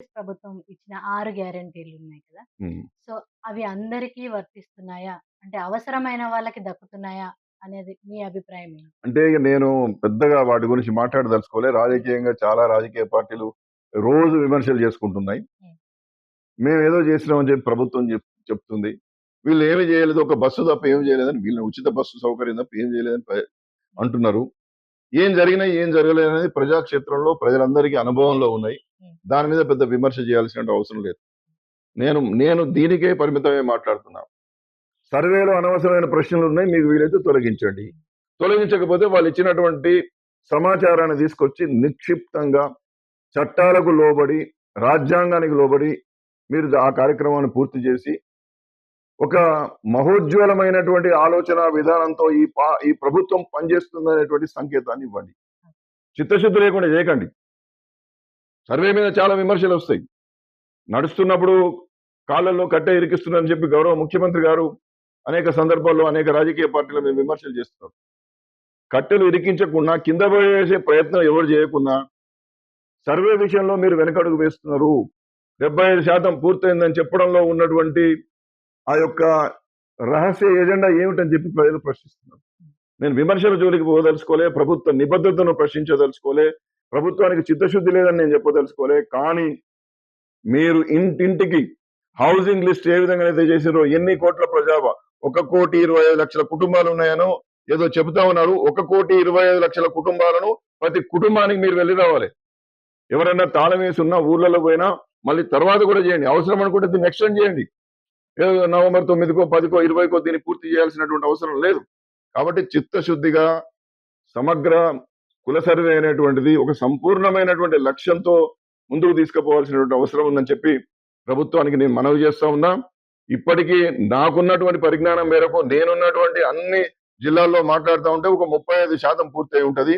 ప్రభుత్వం ఇచ్చిన 6 గ్యారంటీలున్నాయి కదా! హ్మ్. సో, అవి అందరికీ వర్తిస్తున్నాయా? అంటే అవసరమైన వాళ్ళకి దక్కుతున్నాయా? అనేది మీ అభిప్రాయం ఏంటి? అంటే ఇగ నేను పెద్దగా వాటి గురించి మాట్లాడదలుచుకోలే. హ్మ్. రాజకీయంగా చాలా రాజకీయ పార్టీలు రోజు విమర్శలు చేసుకుంటున్నాయి. హ్మ్. మేమేదో చేసినామని చెప్పి ప్రభుత్వం చెప్తుంది. వీళ్ళేమి చేయలేదు. ఒక బస్సు తప్ప ఏమి చేయలేదని వీళ్ళు ఉచిత బస్సు సౌకర్యం తప్ప ఏం చేయలేదని హ్మ్. అంటున్నారు. ఏం జరిగినాయి, ఏం జరగలేదనేది ప్రజాక్షేత్రంలో ప్రజలందరికీ అనుభవంలో ఉన్నాయి. హ్మ్. దాని మీద పెద్ద విమర్శ చేయాల్సిన అవసరం లేదు. నేను నేను దీనికే పరిమితమై మాట్లాడుతున్నా. సర్వేలో అనవసరమైన ప్రశ్నలున్నాయి. మీకు వీలైతే తొలగించండి. తొలగించకపోతే వాళ్ళిచ్చినటువంటి సమాచారాన్ని తీసుకొచ్చి నిక్షిప్తంగా చట్టాలకు లోబడి, రాజ్యాంగానికి లోబడి మీరు ఆ కార్యక్రమాన్ని పూర్తి చేసి, ఒక మహోజ్వలమైనటువంటి ఆలోచన విధానంతో ఈ ప్రభుత్వం పనిచేస్తుందనేటువంటి సంకేతాన్ని ఇవ్వండి. చిత్తశుద్ధి లేకుండా చేయకండి. సర్వే మీద చాలా విమర్శలొస్తాయి. నడుస్తున్నప్పుడు కాళ్ళల్లో కట్టె ఇరికిస్తున్నారని చెప్పి గౌరవ ముఖ్యమంత్రి గారు అనేక సందర్భాల్లో అనేక రాజకీయ పార్టీల మీద విమర్శలు చేస్తున్నారు. కట్టెలు ఇరికించకుండా కింద పడేసే ప్రయత్నం ఎవరు చేయకున్నా సర్వే విషయంలో మీరు వెనకడుగు వేస్తున్నారు. 75% పూర్తయిందని చెప్పడంలో ఉన్నటువంటి ఆ యొక్క రహస్య ఎజెండా ఏమిటని చెప్పి ప్రజలు ప్రశ్నిస్తున్నారు. నేను విమర్శల జోలికి పోదలుచుకోలే, ప్రభుత్వ నిబద్ధతను ప్రశ్నించదలుచుకోలే, ప్రభుత్వానికి చిత్తశుద్ధి లేదని నేను చెప్పదలుచుకోలే. కానీ మీరు ఇంటింటికి హౌసింగ్ లిస్ట్ ఏ విధంగా అయితే చేసిరో ఎన్ని కోట్ల ప్రజాభా 1,25,00,000 కుటుంబాలు ఉన్నాయనో ఏదో చెబుతా ఉన్నారు. 1,25,00,000 కుటుంబాలను ప్రతి కుటుంబానికి మీరు వెళ్ళి రావాలి. ఎవరైనా తాళం వేసి ఉన్న ఊర్లలో పోయినా మళ్ళీ తర్వాత కూడా చేయండి. అవసరం అనుకుంటే దీన్ని ఎక్స్టెండ్ చేయండి. ఏదో నవంబర్ 9కో 10కో 20కో దీన్ని పూర్తి చేయాల్సినటువంటి అవసరం లేదు. కాబట్టి చిత్తశుద్ధిగా సమగ్ర కుల సర్వే అనేటువంటిది ఒక సంపూర్ణమైనటువంటి లక్ష్యంతో ముందుకు తీసుకుపోవాల్సినటువంటి అవసరం ఉందని చెప్పి ప్రభుత్వానికి నేను మనవి చేస్తా ఉన్నా. ఇప్పటికీ నాకున్నటువంటి పరిజ్ఞానం మేరకు నేనున్నటువంటి అన్ని జిల్లాల్లో మాట్లాడుతూ ఉంటే ఒక 35% పూర్తయి ఉంటది.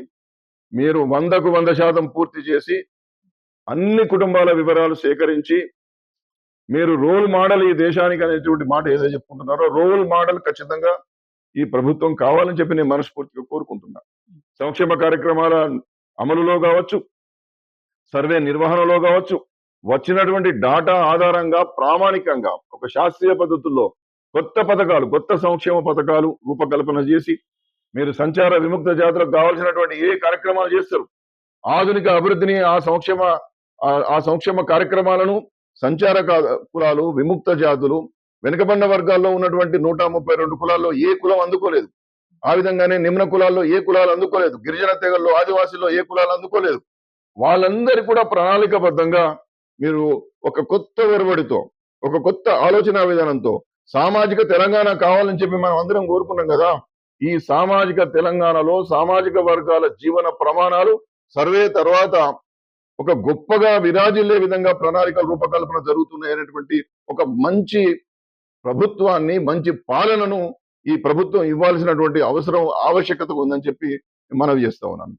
మీరు 100కు 100% పూర్తి చేసి అన్ని కుటుంబాల వివరాలు సేకరించి మీరు రోల్ మోడల్ ఈ దేశానికి అనేటువంటి మాట ఏదో చెప్పుకుంటున్నారో రోల్ మోడల్ ఖచ్చితంగా ఈ ప్రభుత్వం కావాలని చెప్పి నేను మనస్ఫూర్తిగా కోరుకుంటున్నా. సంక్షేమ కార్యక్రమాల అమలులో కావచ్చు, సర్వే నిర్వహణలో కావచ్చు, వచ్చినటువంటి డాటా ఆధారంగా ప్రామాణికంగా ఒక శాస్త్రీయ పద్ధతుల్లో కొత్త పథకాలు, కొత్త సంక్షేమ పథకాలు రూపకల్పన చేసి మీరు సంచార విముక్త జాతులకు కావాల్సినటువంటి ఏ కార్యక్రమాలు చేస్తారు, ఆధునిక అభివృద్ధిని ఆ సంక్షేమ కార్యక్రమాలను సంచార కులాలు, విముక్త జాతులు, వెనుకబడిన వర్గాల్లో ఉన్నటువంటి 132 కులాల్లో ఏ కులం అందుకోలేదు. ఆ విధంగానే నిమ్న కులాల్లో ఏ కులాలు అందుకోలేదు. గిరిజన తెగల్లో, ఆదివాసీల్లో ఏ కులాలు అందుకోలేదు. వాళ్ళందరి కూడా ప్రణాళికబద్ధంగా మీరు ఒక కొత్త ఒరవడితో, ఒక కొత్త ఆలోచన విధానంతో సామాజిక తెలంగాణ కావాలని చెప్పి మనం అందరం కోరుకున్నాం కదా. ఈ సామాజిక తెలంగాణలో సామాజిక వర్గాల జీవన ప్రమాణాలు సర్వే తర్వాత ఒక గొప్పగా విరాజిల్లే విధంగా ప్రణాళికల రూపకల్పన జరుగుతున్నాయనేటువంటి ఒక మంచి ప్రభుత్వాన్ని, మంచి పాలనను ఈ ప్రభుత్వం ఇవ్వాల్సినటువంటి అవసరం, ఆవశ్యకత ఉందని చెప్పి మనవి చేస్తా ఉన్నాను.